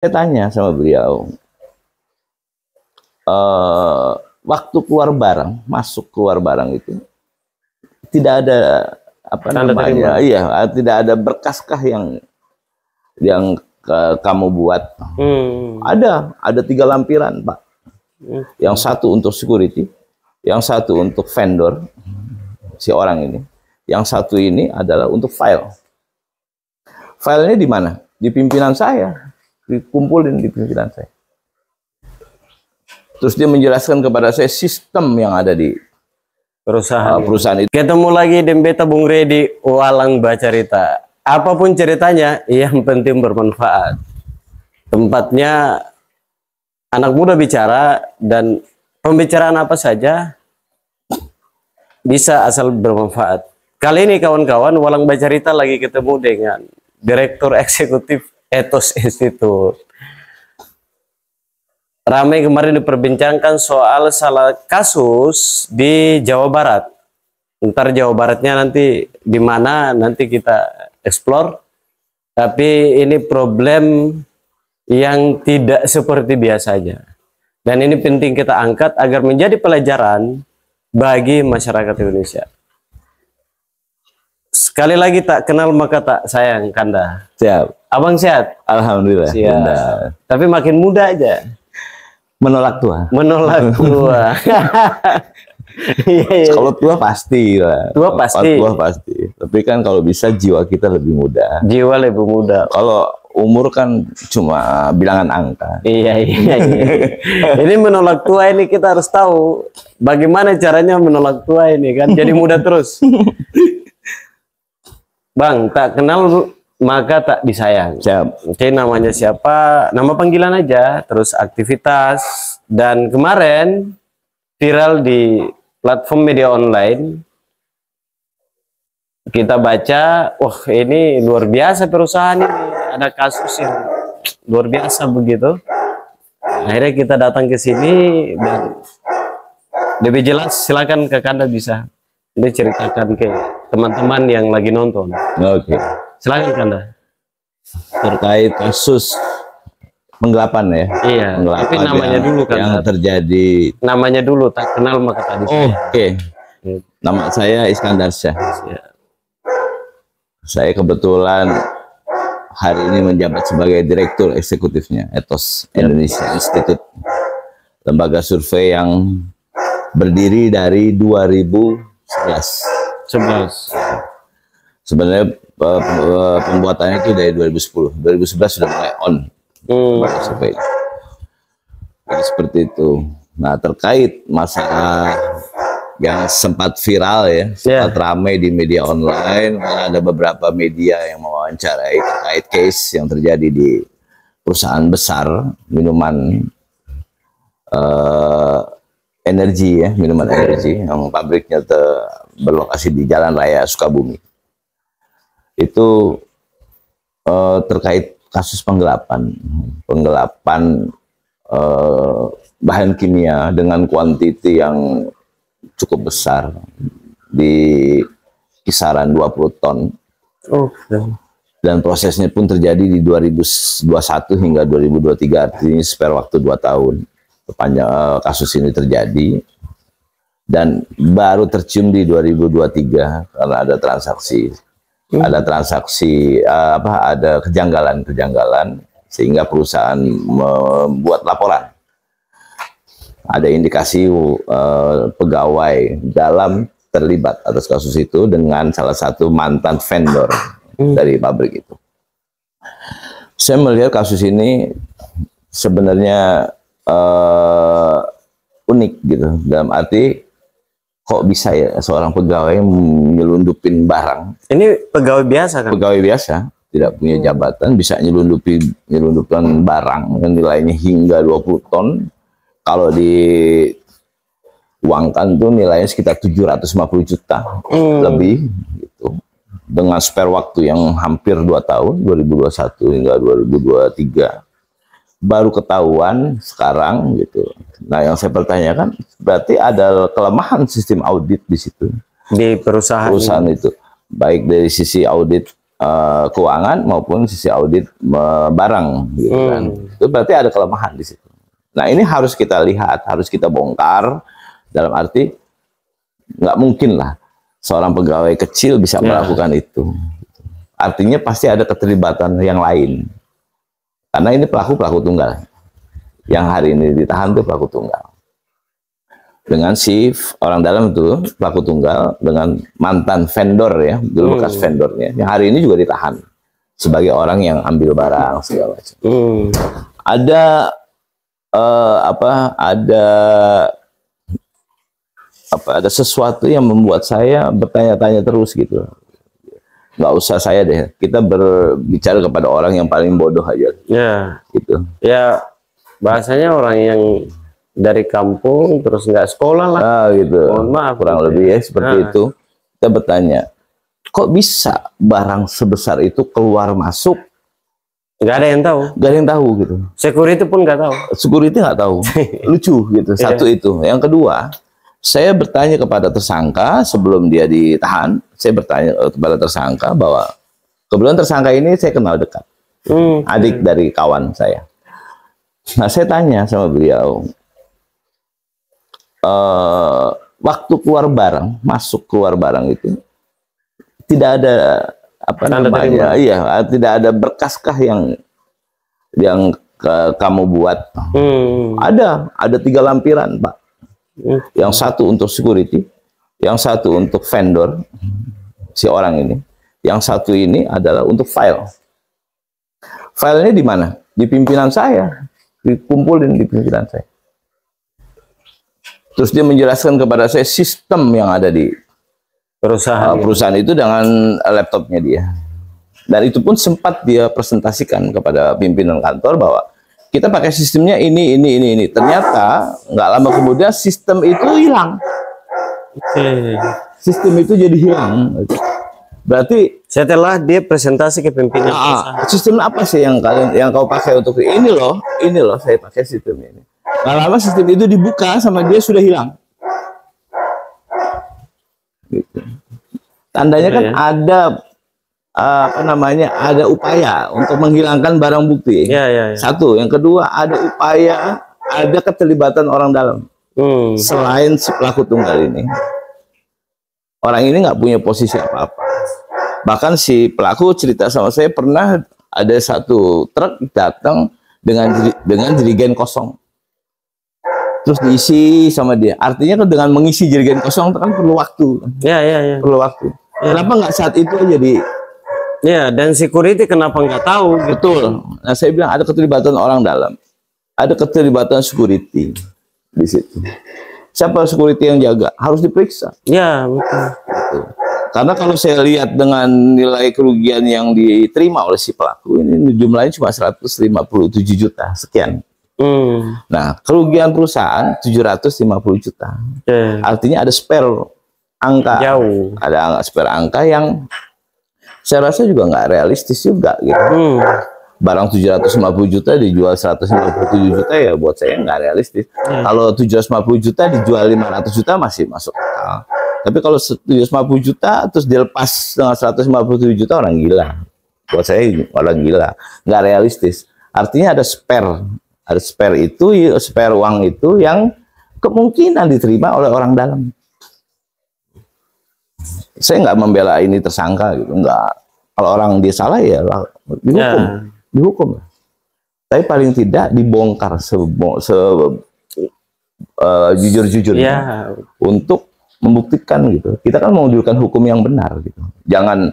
Saya tanya sama beliau, waktu keluar barang, masuk keluar barang itu tidak ada apa Tanda namanya, terima. iya, tidak ada berkaskah yang kamu buat. Ada 3 lampiran, Pak. Yang satu untuk security, yang satu untuk vendor si orang ini, yang satu ini adalah untuk file. Filenya di mana? Di pimpinan saya, dikumpulin di pimpinan saya. Terus dia menjelaskan kepada saya sistem yang ada di perusahaan itu. Ketemu lagi dengan beta Bung Redi Walang Bacarita. Apapun ceritanya, yang penting bermanfaat. Tempatnya anak muda bicara, dan pembicaraan apa saja bisa asal bermanfaat. Kali ini kawan-kawan, Walang Bacarita lagi ketemu dengan Direktur Eksekutif Ethos Institute. Ramai kemarin diperbincangkan soal salah kasus di Jawa Barat. Ntar Jawa Baratnya nanti di mana nanti kita explore. Tapi ini problem yang tidak seperti biasanya. Dan ini penting kita angkat agar menjadi pelajaran bagi masyarakat Indonesia. Sekali lagi, tak kenal maka tak sayang, Kanda. Siap. Abang sehat? Alhamdulillah. Siap. Tapi makin muda aja. Menolak tua. Menolak tua. Kalau tua pasti lah. Tua pasti. Tua pasti. Tapi kan kalau bisa jiwa kita lebih muda. Jiwa lebih muda. Kalau umur kan cuma bilangan angka. Iya. Ini menolak tua ini kita harus tahu bagaimana caranya menolak tua ini kan. Jadi muda terus. Bang, tak kenal maka tak disayang. Siap. Oke, namanya siapa? Nama panggilan aja, terus aktivitas. Dan kemarin viral di platform media online, kita baca, wah ini luar biasa perusahaan ini, ada kasus yang luar biasa begitu. Akhirnya kita datang ke sini dan lebih jelas silakan ke Kanda bisa diceritakan ke teman-teman yang lagi nonton. Oke. Silakan Kanda. Terkait kasus penggelapan ya. Iya. Penggelapan tapi namanya dulu kan. Yang terjadi. Namanya dulu, tak kenal maka tadi. Oke. Nama saya Iskandar Syah. Ya. Saya kebetulan hari ini menjabat sebagai Direktur Eksekutifnya Ethos Indonesia Institute, lembaga survei yang berdiri dari 2011. Sebenarnya pembuatannya itu dari 2010. 2011 sudah mulai on. Survei. Jadi seperti itu. Nah, terkait masalah yang sempat viral ya, sempat ramai di media online, ada beberapa media yang mewawancarai terkait case yang terjadi di perusahaan besar minuman energi ya, minuman energi yang pabriknya berlokasi di Jalan Raya Sukabumi. Itu terkait kasus penggelapan bahan kimia dengan kuantiti yang cukup besar di kisaran 20 ton. Dan prosesnya pun terjadi di 2021 hingga 2023, artinya spare waktu 2 tahun sepanjang kasus ini terjadi, dan baru tercium di 2023 karena ada transaksi ada kejanggalan sehingga perusahaan membuat laporan. Ada indikasi pegawai dalam terlibat atas kasus itu dengan salah satu mantan vendor dari pabrik itu. Saya melihat kasus ini sebenarnya unik gitu, dalam arti kok bisa ya seorang pegawai nyelundupin barang. Ini pegawai biasa kan? Pegawai biasa, tidak punya jabatan, bisa nyelundupkan barang yang nilainya hingga 20 ton. Kalau diuangkan tuh nilainya sekitar 750 juta lebih gitu. Dengan spare waktu yang hampir 2 tahun, 2021 hingga 2023. Baru ketahuan sekarang gitu. Nah, yang saya pertanyakan berarti ada kelemahan sistem audit di situ. Di perusahaan itu. Baik dari sisi audit keuangan maupun sisi audit barang gitu kan. Itu berarti ada kelemahan di situ. Nah, ini harus kita lihat, harus kita bongkar, dalam arti nggak mungkin lah seorang pegawai kecil bisa melakukan itu. Artinya pasti ada keterlibatan yang lain. Karena ini pelaku tunggal. Yang hari ini ditahan itu pelaku tunggal. Dengan si orang dalam itu pelaku tunggal dengan mantan vendor ya, dulu bekas vendornya. Yang hari ini juga ditahan sebagai orang yang ambil barang segala macam. Ada ada sesuatu yang membuat saya bertanya-tanya terus gitu. Nggak usah saya deh, kita berbicara kepada orang yang paling bodoh aja. Ya, gitu. Ya, bahasanya orang yang dari kampung terus nggak sekolah lah, gitu. Mohon maaf, kurang lebih ya seperti itu. Kita bertanya, kok bisa barang sebesar itu keluar masuk? Nggak ada yang tahu. Nggak ada yang tahu gitu. Security pun nggak tahu. Security nggak tahu. Lucu gitu. Satu itu. Yang kedua, saya bertanya kepada tersangka sebelum dia ditahan. Saya bertanya kepada tersangka bahwa kebetulan tersangka ini saya kenal dekat, adik dari kawan saya. Nah, saya tanya sama beliau, waktu keluar barang, masuk keluar barang itu tidak ada apa namanya, iya, tidak ada berkaskah yang kamu buat? Ada 3 lampiran, Pak. Yang satu untuk security, yang satu untuk vendor si orang ini, yang satu ini adalah untuk file. Filenya di mana? Di pimpinan saya, dikumpulin di pimpinan saya. Terus dia menjelaskan kepada saya sistem yang ada di perusahaan itu dengan laptopnya dia. Dan itu pun sempat dia presentasikan kepada pimpinan kantor bahwa kita pakai sistemnya ini. Ternyata nggak lama kemudian sistem itu hilang. Sistem itu jadi hilang. Berarti setelah dia presentasi ke pimpinan sistem apa sih yang kau pakai untuk ini loh saya pakai sistem ini. Nggak lama sistem itu dibuka sama dia sudah hilang. Gitu. Tandanya kan ada ada upaya untuk menghilangkan barang bukti. Satu, yang kedua ada upaya, ada keterlibatan orang dalam. Selain si pelaku tunggal ini, orang ini nggak punya posisi apa-apa. Bahkan si pelaku cerita sama saya pernah ada satu truk datang dengan jerigen kosong. Terus diisi sama dia. Artinya kan dengan mengisi jerigen kosong itu kan perlu waktu. Perlu waktu. Kenapa nggak saat itu aja dan security kenapa nggak tahu? Betul. Nah, saya bilang ada keterlibatan orang dalam, ada keterlibatan security di situ. Siapa security yang jaga? Harus diperiksa. Ya, betul. Betul. Karena kalau saya lihat dengan nilai kerugian yang diterima oleh si pelaku ini jumlahnya cuma 157 juta sekian. Nah, kerugian perusahaan 750 juta. Artinya ada spare angka. Jauh. Ada spare angka yang saya rasa juga nggak realistis juga gitu. Barang 750 juta dijual 157 juta ya buat saya nggak realistis. Kalau 750 juta dijual 500 juta masih masuk akal. Tapi kalau 750 juta terus dilepas dengan 157 juta orang gila. Buat saya orang gila, nggak realistis. Artinya ada spare itu, spare uang itu yang kemungkinan diterima oleh orang dalam. Saya nggak membela ini tersangka gitu, nggak. Kalau orang dia salah ya dihukum. Tapi paling tidak dibongkar jujur-jujurnya untuk membuktikan gitu. Kita kan mewujudkan hukum yang benar gitu. Jangan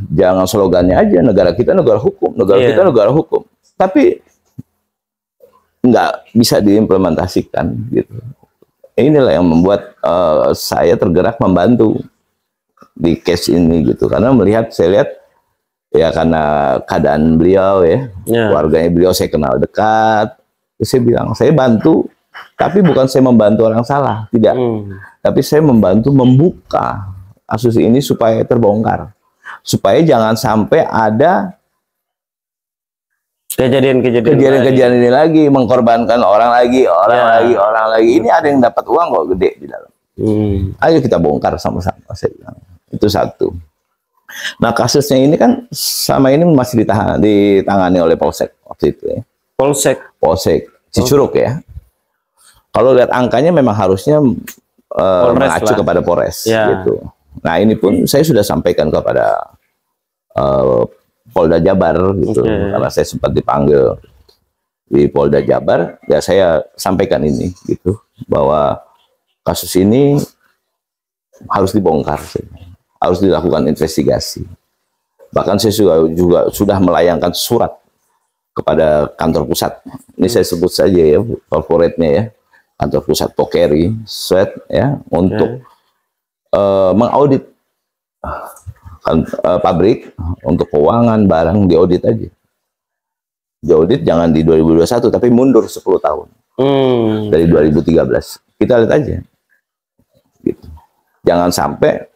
jangan slogannya aja negara kita negara hukum, kita negara hukum. Tapi nggak bisa diimplementasikan gitu. Inilah yang membuat saya tergerak membantu di case ini gitu. Karena saya lihat ya karena keadaan beliau keluarganya beliau saya kenal dekat. Terus saya bilang saya bantu. Tapi bukan saya membantu orang salah, tidak. Tapi saya membantu membuka kasus ini supaya terbongkar. Supaya jangan sampai ada kejadian-kejadian ini lagi, mengkorbankan orang lagi. Ini ada yang dapat uang kok gede di dalam. Ayo kita bongkar sama-sama, saya bilang. Itu satu. Nah kasusnya ini kan sama ini masih ditangani oleh Polsek waktu itu ya. Polsek Cicurug ya. Kalau lihat angkanya memang harusnya mengacu kepada Polres gitu. Nah ini pun saya sudah sampaikan kepada Polda Jabar gitu, karena saya sempat dipanggil di Polda Jabar, ya saya sampaikan ini gitu, bahwa kasus ini harus dibongkar, harus dilakukan investigasi. Bahkan saya juga sudah melayangkan surat kepada kantor pusat. Ini saya sebut saja ya, corporate-nya ya, kantor pusat Pokeri, Sweat ya, untuk mengaudit pabrik untuk keuangan barang, diaudit aja. Diaudit jangan di 2021 tapi mundur 10 tahun. Dari 2013. Kita lihat aja. Gitu. Jangan sampai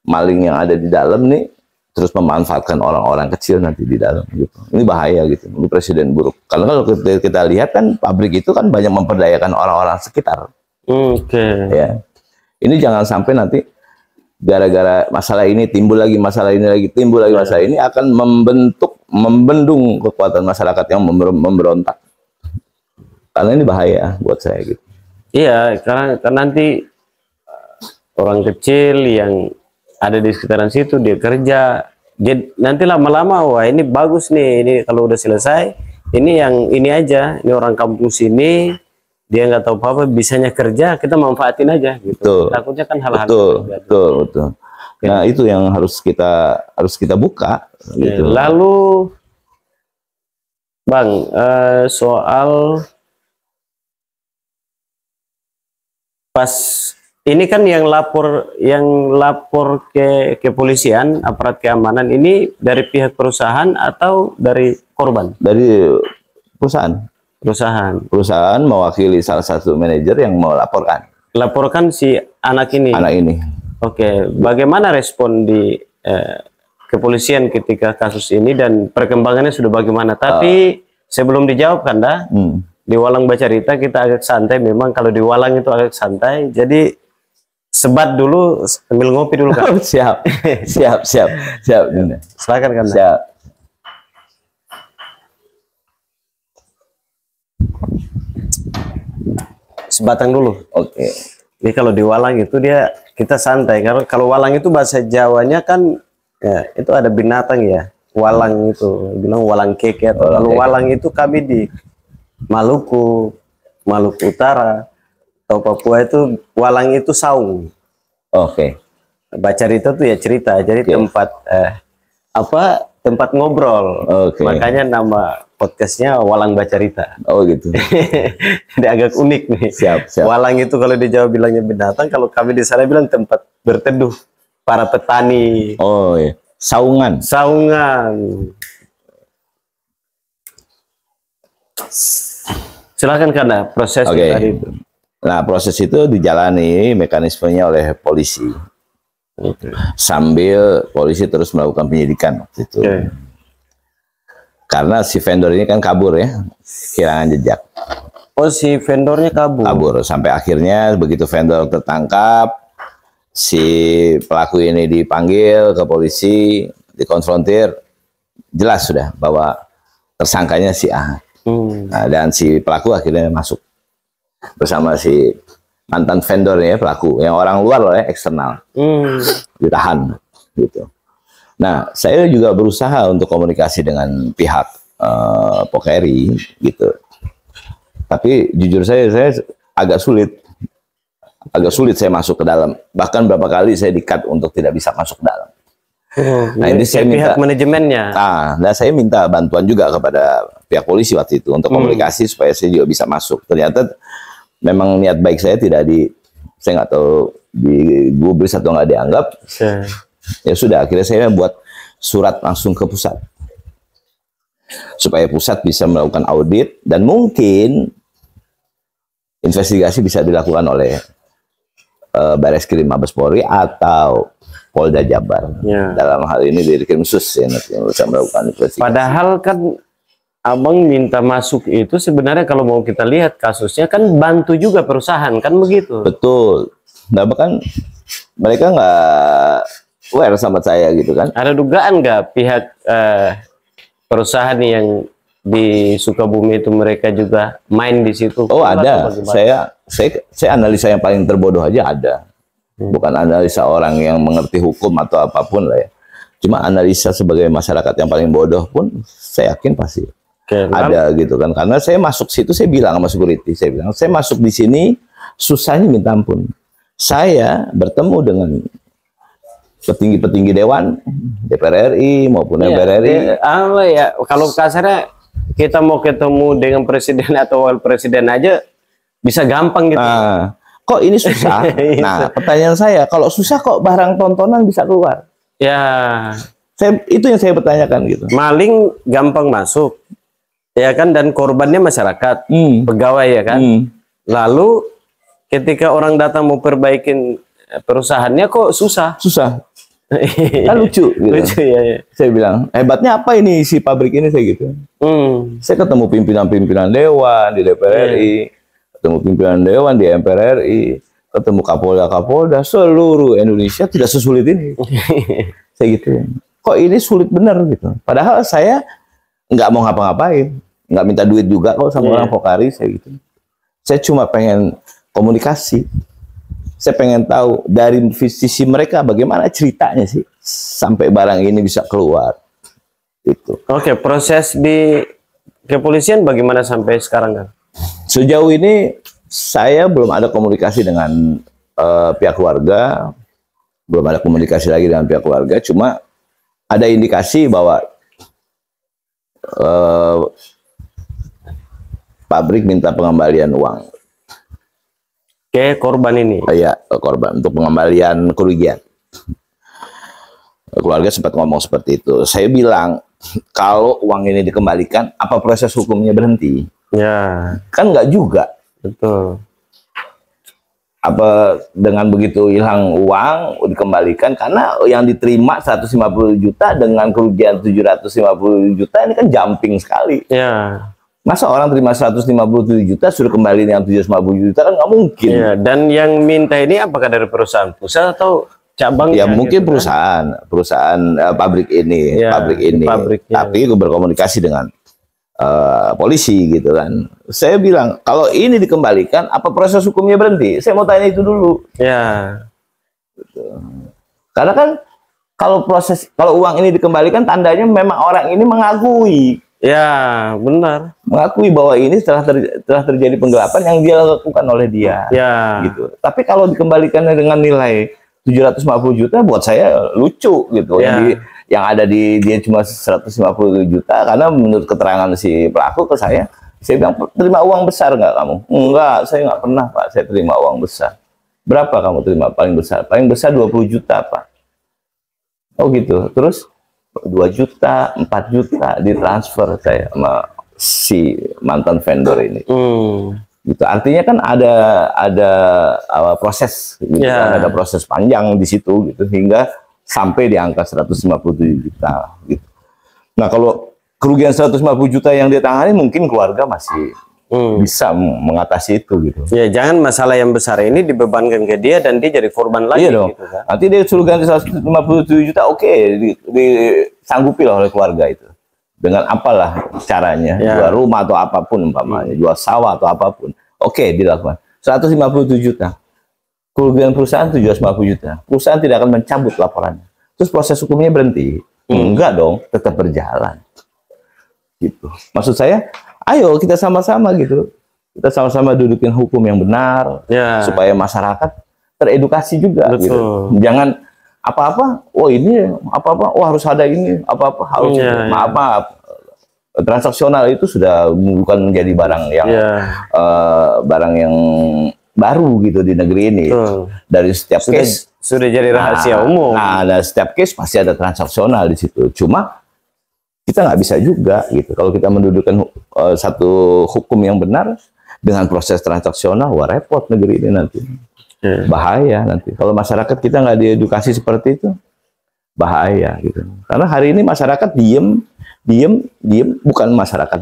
maling yang ada di dalam nih terus memanfaatkan orang-orang kecil nanti di dalam gitu. Ini bahaya gitu. Ini presiden buruk. Karena kalau kita lihat kan pabrik itu kan banyak memperdayakan orang-orang sekitar. Ya. Ini jangan sampai nanti gara-gara masalah ini timbul lagi masalah ini lagi, timbul lagi masalah ini, akan membendung kekuatan masyarakat yang memberontak. Karena ini bahaya buat saya gitu. Iya, karena nanti orang kecil yang ada di sekitaran situ dia kerja, jadi nanti lama-lama wah ini bagus nih, ini kalau udah selesai ini yang ini aja, ini orang kampung sini dia nggak tahu apa-apa, bisanya kerja, kita manfaatin aja gitu. Betul. Takutnya kan hal-hal betul. Nah itu yang harus kita buka gitu. Lalu Bang, soal pas ini kan yang lapor ke kepolisian, aparat keamanan ini dari pihak perusahaan atau dari korban? Dari perusahaan. Perusahaan mewakili salah satu manajer yang melaporkan. Laporkan si anak ini. Oke, bagaimana respon di kepolisian ketika kasus ini dan perkembangannya sudah bagaimana? Tapi sebelum dijawab kan dah, di Walang Bacarita kita agak santai. Memang kalau di Walang itu agak santai. Jadi sebat dulu sambil ngopi dulu kan. Siap. Silakan kan. Siap. Sebatang dulu. Oke. Jadi kalau di Walang itu kita santai. Karena kalau Walang itu bahasa Jawanya kan ya, itu ada binatang ya. Walang itu bilang walang keke atau kalau walang itu kami di Maluku Utara atau Papua itu walang itu saung. Oke. Bacarita tuh ya cerita. Jadi tempat ngobrol. Makanya nama podcastnya Walang Bacarita. Oh gitu. Jadi agak unik nih. Siap. Walang itu kalau di Jawa bilangnya binatang, kalau kami di sana bilang tempat berteduh para petani. Oh iya. Saungan. Silakan karena proses tadi itu. Nah proses itu dijalani mekanismenya oleh polisi. Sambil polisi terus melakukan penyidikan waktu itu. Karena si vendor ini kan kabur ya, kehilangan jejak. Oh si vendornya kabur sampai akhirnya begitu vendor tertangkap, si pelaku ini dipanggil ke polisi, dikonfrontir, jelas sudah bahwa tersangkanya si A. Nah, dan si pelaku akhirnya masuk bersama si mantan vendor ya, pelaku yang orang luar loh ya, eksternal, ditahan gitu. Nah saya juga berusaha untuk komunikasi dengan pihak Pokeri gitu, tapi jujur saya agak sulit saya masuk ke dalam, bahkan berapa kali saya di-cut untuk tidak bisa masuk ke dalam. Nah ini saya minta pihak manajemennya. Nah saya minta bantuan juga kepada pihak polisi waktu itu untuk komunikasi supaya saya juga bisa masuk. Ternyata memang niat baik saya saya nggak tahu digubris atau nggak dianggap. Ya sudah, akhirnya saya buat surat langsung ke pusat supaya pusat bisa melakukan audit dan mungkin investigasi bisa dilakukan oleh Bareskrim Mabes Polri atau Polda Jabar. Dalam hal ini Dirkrimsus ya nanti yang bisa melakukan investigasi. Padahal kan Abang minta masuk itu sebenarnya kalau mau kita lihat kasusnya kan bantu juga perusahaan kan begitu. Betul. Nah bahkan mereka aware sama saya gitu kan. Ada dugaan nggak pihak perusahaan yang di Sukabumi itu mereka juga main di situ? Oh ada, saya analisa yang paling terbodoh aja ada. Bukan analisa orang yang mengerti hukum atau apapun lah ya. Cuma analisa sebagai masyarakat yang paling bodoh pun saya yakin pasti ada gitu kan. Karena saya masuk situ, saya bilang sama security, saya bilang saya masuk di sini susahnya minta ampun. Saya bertemu dengan petinggi-petinggi dewan DPR RI maupun MPR RI. Ya, kalau kasarnya kita mau ketemu dengan presiden atau wakil presiden aja bisa gampang gitu. Nah, kok ini susah? Nah, pertanyaan saya, kalau susah kok barang tontonan bisa keluar? Ya, itu yang saya pertanyakan gitu. Maling gampang masuk, ya kan, dan korbannya masyarakat, pegawai ya kan. Lalu ketika orang datang mau perbaikin perusahaannya kok susah. Kan lucu gitu. Lucu ya. Saya bilang, hebatnya apa ini si pabrik ini, saya gitu. Saya ketemu pimpinan-pimpinan dewan di DPR RI, ketemu pimpinan dewan di MPR RI, ketemu Kapolda, seluruh Indonesia tidak sesulit ini. Saya gitu. Kok ini sulit bener gitu. Padahal saya nggak mau ngapa-ngapain, nggak minta duit juga kok sama orang Pokari, saya gitu. Saya cuma pengen komunikasi. Saya pengen tahu dari sisi mereka bagaimana ceritanya sih sampai barang ini bisa keluar. Itu. Oke, proses di kepolisian bagaimana sampai sekarang kan? Sejauh ini saya belum ada komunikasi dengan pihak keluarga, belum ada komunikasi lagi dengan pihak keluarga. Cuma ada indikasi bahwa pabrik minta pengembalian uang. Ke korban ini? Iya, korban untuk pengembalian kerugian. Keluarga sempat ngomong seperti itu. Saya bilang, kalau uang ini dikembalikan, apa proses hukumnya berhenti? Ya. Kan nggak juga. Betul. Apa dengan begitu hilang uang dikembalikan, karena yang diterima 150 juta dengan kerugian 750 juta ini kan jumping sekali. Ya. Masa orang terima 157 juta suruh kembali yang 750 juta kan nggak mungkin. Ya, dan yang minta ini apakah dari perusahaan pusat atau cabang? Ya mungkin gitu, perusahaan pabrik ini, tapi berkomunikasi dengan polisi gitu kan. Saya bilang kalau ini dikembalikan, apa proses hukumnya berhenti? Saya mau tanya itu dulu. Ya. Gitu. Karena kan kalau uang ini dikembalikan, tandanya memang orang ini mengakui. Ya, benar. Mengakui bahwa ini telah terjadi penggelapan yang dia lakukan oleh dia. Ya. Gitu. Tapi kalau dikembalikannya dengan nilai 750 juta, buat saya lucu gitu. Ya. Yang ada di dia cuma 150 juta, karena menurut keterangan si pelaku ke saya bilang, terima uang besar nggak kamu? Enggak, saya nggak pernah Pak, saya terima uang besar. Berapa kamu terima paling besar? Paling besar 20 juta Pak. Oh gitu. Terus 2 juta, 4 juta ditransfer saya sama si mantan vendor ini. Gitu. Artinya kan ada proses, gitu. Ada proses panjang di situ gitu hingga sampai di angka 157 juta gitu. Nah, kalau kerugian 150 juta yang dia tangani mungkin keluarga masih bisa mengatasi itu gitu. Ya, jangan masalah yang besar ini dibebankan ke dia dan dia jadi korban lagi. Iya dong. Gitu, kan? Nanti dia suruh ganti 157 juta, oke, disanggupi lah oleh keluarga itu. Dengan apalah caranya, jual rumah atau apapun umpamanya, jual sawah atau apapun. Oke, dilakukan. 157 juta. Kerugian perusahaan 750 juta. Perusahaan tidak akan mencabut laporannya. Terus proses hukumnya berhenti? Enggak dong, tetap berjalan. Gitu. Maksud saya, ayo kita sama-sama gitu. Kita sama-sama dudukin hukum yang benar supaya masyarakat teredukasi juga. Betul. Gitu. Jangan apa-apa, oh ini apa-apa, oh harus ada ini, apa-apa harus maaf. Transaksional itu sudah bukan menjadi barang yang barang yang baru gitu di negeri ini. Dari setiap case sudah jadi rahasia umum. Nah, dari setiap case pasti ada transaksional di situ. Cuma kita nggak bisa juga gitu. Kalau kita mendudukan satu hukum yang benar dengan proses transaksional, wah repot negeri ini nanti. Bahaya nanti. Kalau masyarakat kita nggak diedukasi seperti itu, bahaya gitu. Karena hari ini masyarakat diem, bukan masyarakat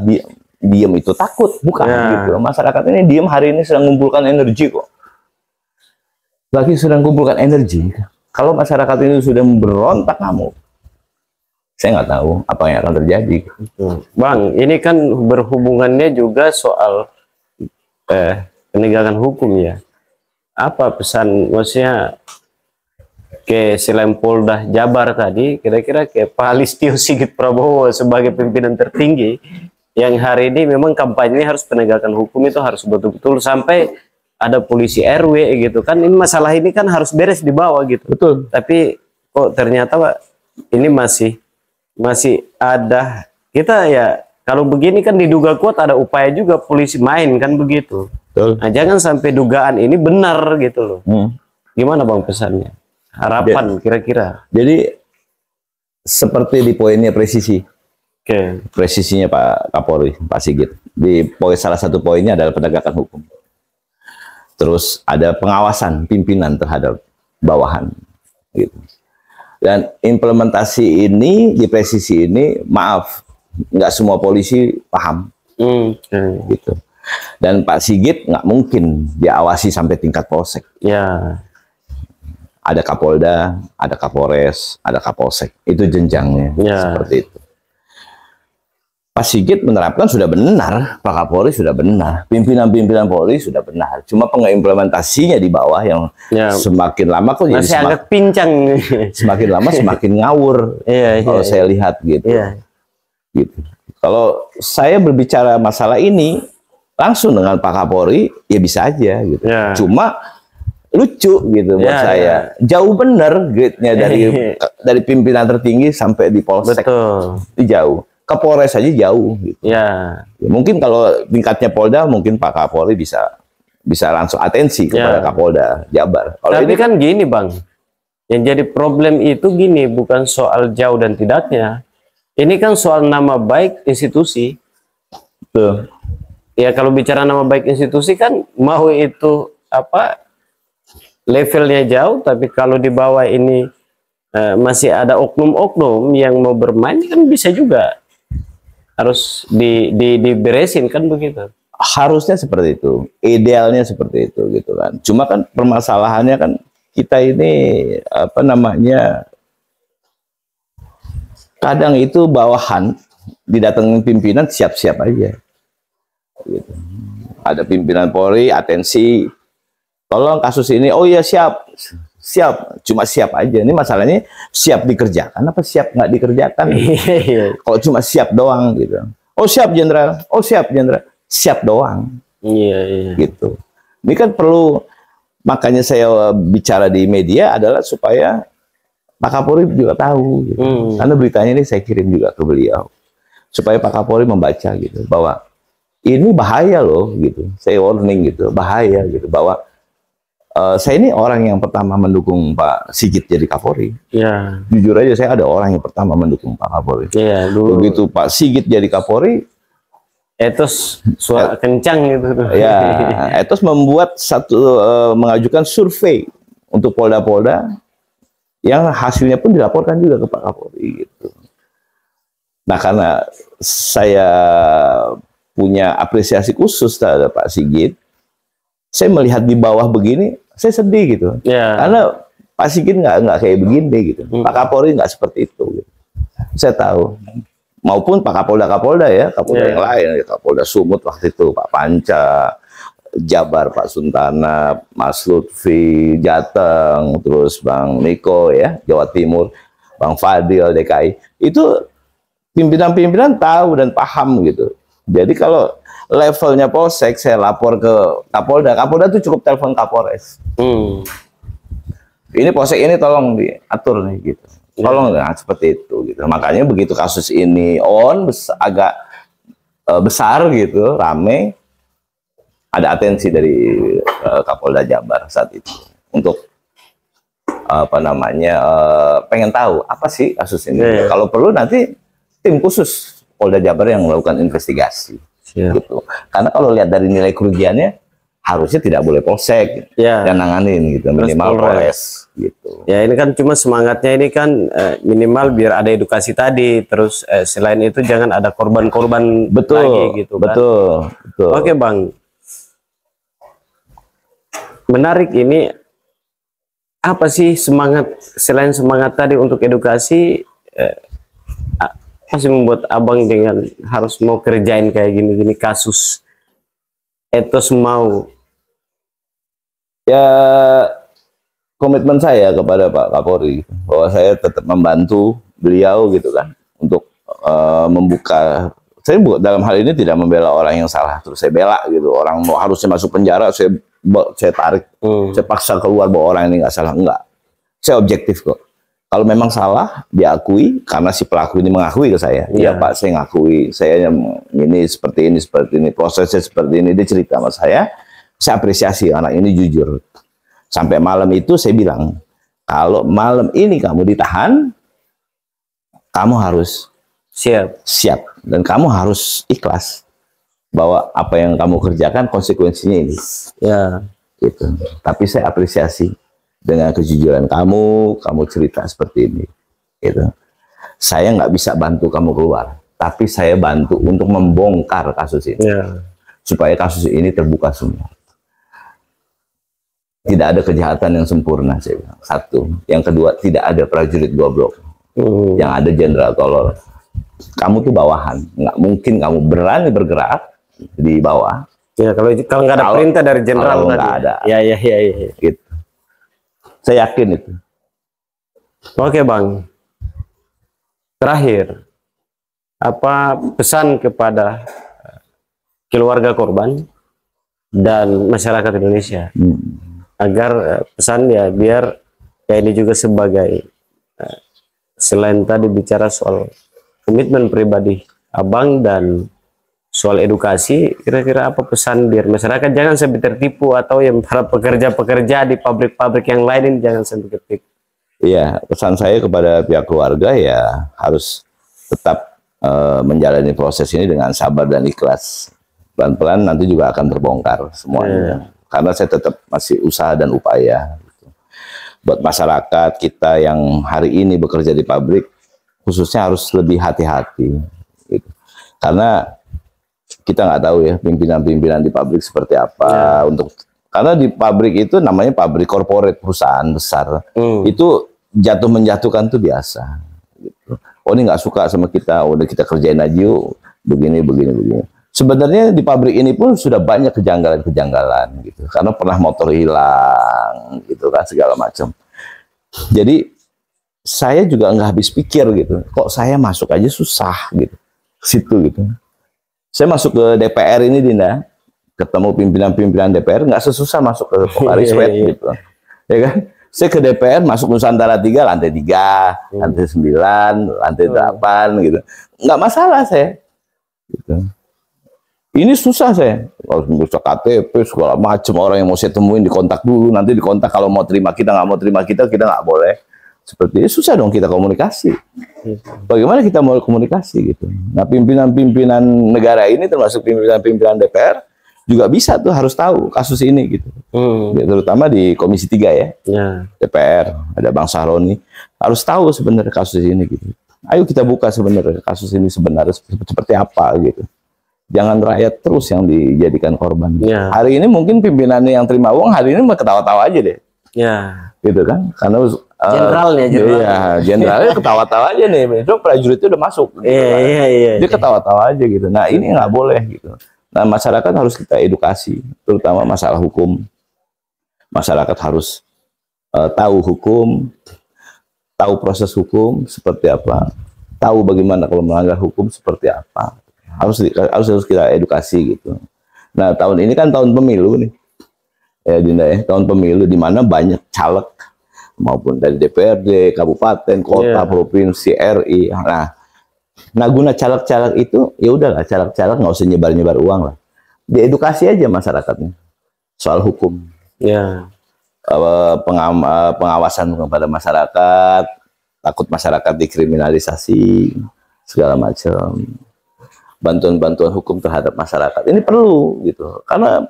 diem itu takut, bukan gitu. Masyarakat ini diem hari ini sedang mengumpulkan energi kok. Lagi sedang mengumpulkan energi Kalau masyarakat ini sudah berontak ngamuk, saya nggak tahu apa yang akan terjadi. Bang, ini kan berhubungannya juga soal penegakan hukum ya. Apa pesan maksudnya ke selain Polda Jabar tadi, kira-kira ke Pak Listio Sigit Prabowo sebagai pimpinan tertinggi yang hari ini memang kampanye harus penegakan hukum itu harus betul-betul sampai ada polisi RW gitu kan. Ini masalah ini kan harus beres di bawah gitu. Betul. Tapi kok ternyata Pak ini masih ada, kita ya kalau begini kan diduga kuat ada upaya juga polisi main kan begitu. Betul. Nah, jangan sampai dugaan ini benar gitu loh. Gimana Bang pesannya? Harapan kira-kira. Jadi seperti di poinnya presisi. Presisinya Pak Kapolri, Pak Sigit. Di poin salah satu poinnya adalah penegakan hukum. Terus ada pengawasan pimpinan terhadap bawahan gitu. Dan implementasi ini di presisi ini, maaf, nggak semua polisi paham gitu. Dan Pak Sigit nggak mungkin diawasi sampai tingkat polsek. Ya. Ada Kapolda, ada Kapolres, ada Kapolsek. Itu jenjangnya seperti itu. Pak Sigit menerapkan sudah benar, Pak Kapolri sudah benar, pimpinan-pimpinan Polri sudah benar. Cuma pengimplementasinya di bawah yang semakin lama kok jadi agak pincang. Semakin lama semakin ngawur. Kalau saya lihat gitu. Gitu. Kalau saya berbicara masalah ini langsung dengan Pak Kapolri, ya bisa aja gitu. Cuma lucu gitu buat saya. Jauh bener grade-nya dari pimpinan tertinggi sampai di polsek. Betul. Jauh. Kapolres aja jauh gitu. Ya, mungkin kalau tingkatnya Polda mungkin Pak Kapolri bisa langsung atensi kepada Kapolda Jabar. Tapi ini kan gini Bang, yang jadi problem itu gini, bukan soal jauh dan tidaknya. Ini kan soal nama baik institusi. Tuh. Ya kalau bicara nama baik institusi kan mau itu apa levelnya jauh, tapi kalau di bawah ini masih ada oknum-oknum yang mau bermain kan bisa juga. Harus diberesin kan begitu. Harusnya seperti itu, idealnya seperti itu gitu kan. Cuma kan permasalahannya kan kita ini apa namanya, kadang itu bawahan didatengin pimpinan siap-siap aja. Gitu. Ada pimpinan Polri atensi, tolong kasus ini, oh iya siap, cuma siap aja. Ini masalahnya siap dikerjakan apa siap nggak dikerjakan? Kalau cuma siap doang gitu. Oh siap jenderal, siap doang. Gitu. Ini kan perlu, makanya saya bicara di media adalah supaya Pak Kapolri juga tahu. Gitu. Karena beritanya ini saya kirim juga ke beliau, supaya Pak Kapolri membaca gitu bahwa ini bahaya loh gitu. Saya warning gitu, bahaya gitu bahwa saya ini orang yang pertama mendukung Pak Sigit jadi Kapolri. Jujur aja saya ada orang yang pertama mendukung Pak Kapolri. Dulu. Begitu Pak Sigit jadi Kapolri, etos suara kencang gitu. Etos membuat mengajukan survei untuk Polda-Polda yang hasilnya pun dilaporkan juga ke Pak Kapolri gitu. Nah karena saya punya apresiasi khusus terhadap Pak Sigit, saya melihat di bawah begini, saya sedih gitu. Karena Pak Sigit nggak kayak begini gitu. Pak Kapolri nggak seperti itu. Gitu. Saya tahu. Maupun Pak Kapolda ya, Kapolda yang lain, Kapolda Sumut waktu itu, Pak Panca, Jabar, Pak Suntana, Mas Lutfi, Jateng, terus Bang Niko ya, Jawa Timur, Bang Fadil, DKI. Itu pimpinan-pimpinan tahu dan paham gitu. Jadi kalau levelnya polsek, saya lapor ke Kapolda. Kapolda itu cukup telepon Kapolres. Ini polsek ini tolong diatur nih gitu. Tolong seperti itu gitu. Makanya begitu kasus ini agak besar gitu, rame, ada atensi dari Kapolda Jabar saat itu untuk apa namanya pengen tahu apa sih kasus ini. Kalau perlu nanti tim khusus Polda Jabar yang melakukan investigasi. Gitu. Karena kalau lihat dari nilai kerugiannya harusnya tidak boleh polsek yang nanganin gitu, minimal Polres gitu. Ya ini kan cuma semangatnya ini kan minimal biar ada edukasi tadi, terus selain itu jangan ada korban-korban lagi gitu kan. Betul. Oke Bang, menarik ini apa sih semangat, selain semangat tadi untuk edukasi, apa sih membuat abang dengan harus mau kerjain kayak gini-gini kasus, etos mau? Ya, komitmen saya kepada Pak Kapolri bahwa saya tetap membantu beliau gitu kan untuk membuka. Saya dalam hal ini tidak membela orang yang salah terus saya bela gitu, orang mau harusnya masuk penjara saya tarik, saya paksa keluar bahwa orang ini nggak salah, enggak. Saya objektif kok. Kalau memang salah diakui karena si pelaku ini mengakui ke saya, iya Pak saya ngakui, saya ini seperti ini, prosesnya seperti ini, dia cerita sama saya apresiasi anak ini jujur. Sampai malam itu saya bilang, kalau malam ini kamu ditahan, kamu harus siap dan kamu harus ikhlas bahwa apa yang kamu kerjakan konsekuensinya ini. Ya, gitu. Tapi saya apresiasi dengan kejujuran kamu cerita seperti ini. Gitu. Saya nggak bisa bantu kamu keluar, tapi saya bantu untuk membongkar kasus ini, supaya kasus ini terbuka semua. Tidak ada kejahatan yang sempurna, saya bilang. Satu. Yang kedua, tidak ada prajurit goblok. Yang ada jenderal tolol. Kamu tuh bawahan. Nggak mungkin kamu berani bergerak di bawah. Ya, kalau nggak ada perintah dari jenderal tadi. Nggak ada. Ya. Gitu. Saya yakin itu. Oke Bang. Terakhir, apa pesan kepada keluarga korban dan masyarakat Indonesia? Agar pesan ya biar ya ini juga sebagai selain tadi bicara soal komitmen pribadi abang dan soal edukasi, kira-kira apa pesan biar masyarakat jangan sampai tertipu, atau yang para pekerja-pekerja di pabrik-pabrik yang lain ini jangan sampai tertipu? Iya, pesan saya kepada pihak keluarga ya harus tetap menjalani proses ini dengan sabar dan ikhlas. Pelan-pelan nanti juga akan terbongkar semuanya. Karena saya tetap masih usaha dan upaya. Gitu. Buat masyarakat kita yang hari ini bekerja di pabrik, khususnya harus lebih hati-hati. Gitu. Karena kita nggak tahu ya pimpinan-pimpinan di pabrik seperti apa. Karena di pabrik itu namanya pabrik korporat, perusahaan besar. Itu jatuh menjatuhkan tuh biasa. Gitu. Oh ini nggak suka sama kita, udah kita kerjain aja yuk, begini. Sebenarnya di pabrik ini pun sudah banyak kejanggalan gitu, karena pernah motor hilang gitu kan, segala macam. Jadi saya juga nggak habis pikir gitu, kok saya masuk aja susah gitu, situ gitu. Saya masuk ke DPR ini Dinda, ketemu pimpinan-pimpinan DPR nggak sesusah masuk ke Pokari Sweat gitu, ya kan? Saya ke DPR masuk Nusantara 3, lantai 3, lantai 9, lantai 8 gitu, nggak masalah saya. Gitu. Ini susah saya, harus ngurus KTP segala macam, orang yang mau saya temuin dikontak dulu, nanti dikontak kalau mau terima kita, nggak mau terima kita nggak boleh. Seperti ini susah dong kita komunikasi. Bagaimana kita mau komunikasi gitu? Nah pimpinan-pimpinan negara ini termasuk pimpinan-pimpinan DPR juga bisa tuh harus tahu kasus ini gitu. Terutama di Komisi 3 ya. DPR ada Bang Sahroni harus tahu sebenarnya kasus ini gitu. Ayo kita buka sebenarnya kasus ini sebenarnya seperti apa gitu. Jangan rakyat terus yang dijadikan korban. Hari ini mungkin pimpinannya yang terima uang hari ini mau ketawa-tawa aja deh. Gitu kan? Karena jenderalnya. Iya, jenderalnya ketawa-tawa aja nih. Itu prajurit itu udah masuk. Gitu dia ketawa-tawa aja gitu. Nah, ini nggak boleh gitu. Nah, masyarakat harus kita edukasi, terutama masalah hukum. Masyarakat harus tahu hukum, tahu proses hukum seperti apa, tahu bagaimana kalau melanggar hukum seperti apa. Harus kita edukasi gitu. Nah tahun ini kan tahun pemilu nih, ya Dinda ya, tahun pemilu di mana banyak caleg maupun dari DPRD, kabupaten, kota, provinsi, RI. Nah guna caleg-caleg itu ya udahlah, caleg-caleg nggak usah nyebar-nyebar uang lah, diedukasi aja masyarakatnya soal hukum. Pengawasan kepada masyarakat, takut masyarakat dikriminalisasi segala macam. Bantuan-bantuan hukum terhadap masyarakat ini perlu gitu, karena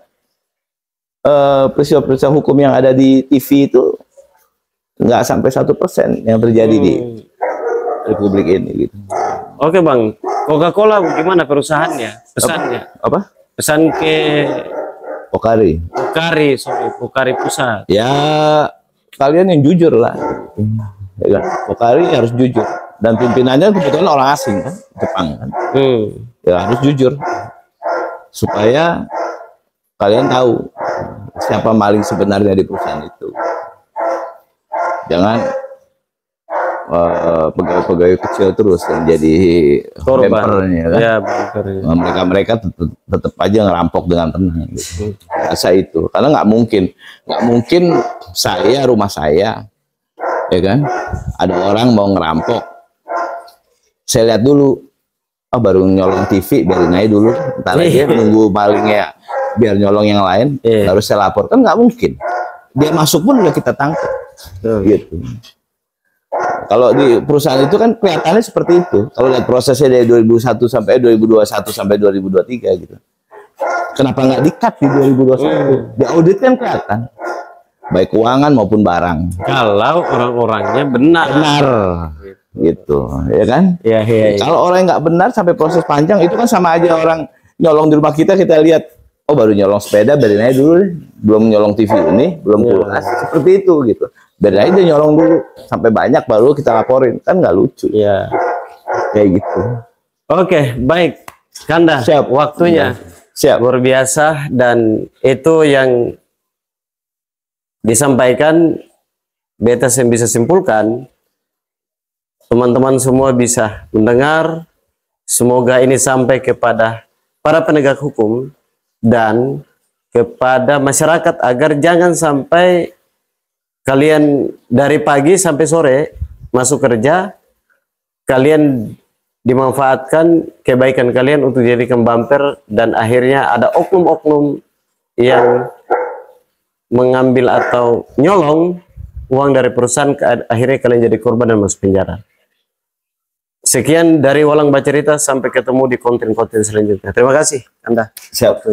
peristiwa-peristiwa hukum yang ada di TV itu nggak sampai 1% yang terjadi di Republik ini gitu. Oke Bang, Coca-Cola gimana perusahaannya? Pesannya apa? Pesan ke Pokari Pokari Pusat. Ya kalian yang jujur lah. Ya kan? Pokari harus jujur. Dan pimpinannya kebetulan orang asing kan, Jepang kan. Ya harus jujur. Supaya kalian tahu siapa maling sebenarnya di perusahaan itu. Jangan pegawai-pegawai kecil terus yang jadi bempernya kan. Ya, mereka tetap aja ngerampok dengan tenang gitu. Rasa itu karena nggak mungkin rumah saya ya kan ada orang mau ngerampok, saya lihat dulu baru nyolong TV, biarin aja dulu ntar aja nunggu malingnya biar nyolong yang lain baru saya lapor, kan nggak mungkin. Dia masuk pun udah kita tangkap gitu. Kalau di perusahaan itu kan kelihatannya seperti itu. Kalau lihat prosesnya dari 2001 sampai 2021 sampai 2023 gitu. Kenapa nggak di-cut di 2021? Di audit kan kelihatan. Baik keuangan maupun barang. Kalau orang-orangnya benar. Gitu, ya kan? Ya. Kalau orang yang nggak benar sampai proses panjang itu kan sama aja orang nyolong di rumah kita lihat, oh baru nyolong sepeda, biarin aja dulu deh. Belum nyolong TV ini, belum kulkas. Seperti itu gitu. Biarin aja dia nyolong dulu sampai banyak baru kita laporin, kan nggak lucu ya kayak gitu. Oke, baik Kanda, siap waktunya siap luar biasa, dan itu yang disampaikan beta yang bisa simpulkan, teman-teman semua bisa mendengar. Semoga ini sampai kepada para penegak hukum dan kepada masyarakat agar jangan sampai kalian dari pagi sampai sore masuk kerja, kalian dimanfaatkan kebaikan kalian untuk jadikan bumper, dan akhirnya ada oknum-oknum yang mengambil atau nyolong uang dari perusahaan, akhirnya kalian jadi korban dan masuk penjara. Sekian dari Walang Bacarita, sampai ketemu di konten-konten selanjutnya. Terima kasih Anda. Siap.